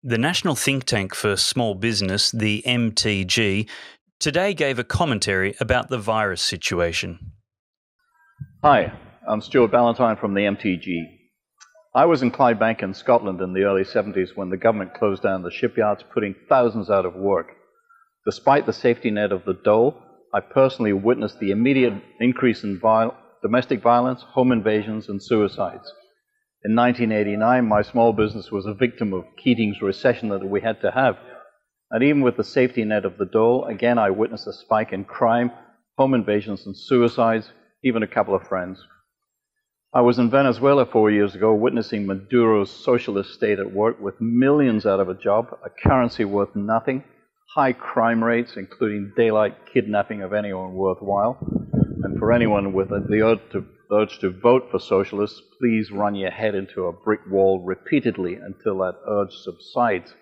The National Think Tank for Small Business, the MTG, today gave a commentary about the virus situation. Hi, I'm Stuart Ballantyne from the MTG. I was in Clydebank in Scotland in the early 70s when the government closed down the shipyards, putting thousands out of work. Despite the safety net of the dole, I personally witnessed the immediate increase in domestic violence, home invasions, and suicides. In 1989, my small business was a victim of Keating's recession that we had to have. And even with the safety net of the dole, again, I witnessed a spike in crime, home invasions, and suicides, even a couple of friends. I was in Venezuela 4 years ago, witnessing Maduro's socialist state at work with millions out of a job, a currency worth nothing, high crime rates, including daylight kidnapping of anyone worthwhile. And for anyone with the urge to vote for socialists, please run your head into a brick wall repeatedly until that urge subsides.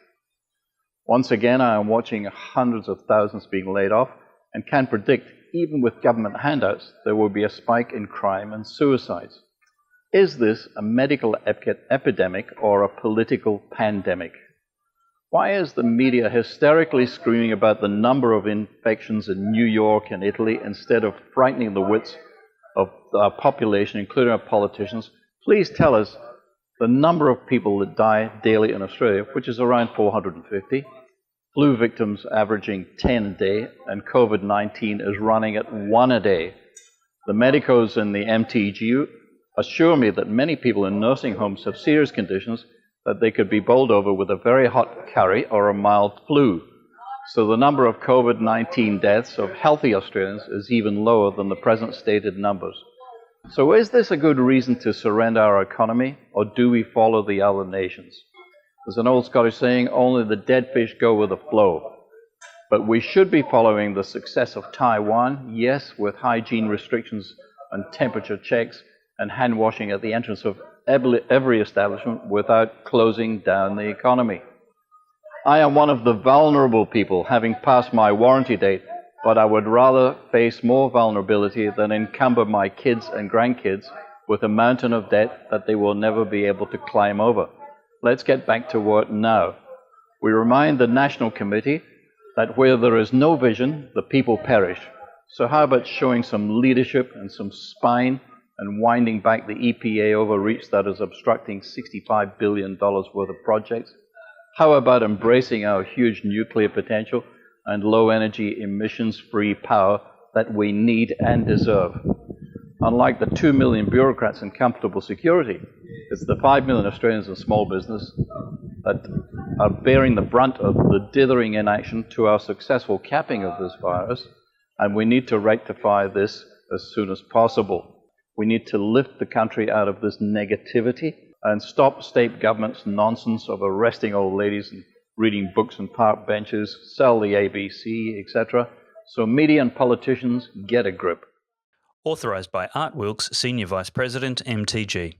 Once again, I am watching hundreds of thousands being laid off and can predict, even with government handouts, there will be a spike in crime and suicides. Is this a medical epidemic or a political pandemic? Why is the media hysterically screaming about the number of infections in New York and Italy instead of frightening the wits of our population, including our politicians? Please tell us the number of people that die daily in Australia, which is around 450, flu victims averaging 10 a day, and COVID-19 is running at 1 a day. The medicos in the MTG assure me that many people in nursing homes have serious conditions that they could be bowled over with a very hot curry or a mild flu. So the number of COVID-19 deaths of healthy Australians is even lower than the present stated numbers. So is this a good reason to surrender our economy, or do we follow the other nations? There's an old Scottish saying, only the dead fish go with the flow. But we should be following the success of Taiwan, yes, with hygiene restrictions and temperature checks and hand washing at the entrance of every establishment without closing down the economy. I am one of the vulnerable people, having passed my warranty date, but I would rather face more vulnerability than encumber my kids and grandkids with a mountain of debt that they will never be able to climb over. Let's get back to work now. We remind the National Committee that where there is no vision, the people perish. So how about showing some leadership and some spine and winding back the EPA overreach that is obstructing $65 billion worth of projects? How about embracing our huge nuclear potential and low-energy, emissions-free power that we need and deserve? Unlike the 2 million bureaucrats in comfortable security, it's the 5 million Australians in small business that are bearing the brunt of the dithering inaction to our successful capping of this virus, and we need to rectify this as soon as possible. We need to lift the country out of this negativity and stop state government's nonsense of arresting old ladies and reading books on park benches, sell the ABC, etc. So media and politicians get a grip. Authorised by Art Wilkes, Senior Vice President, MTG.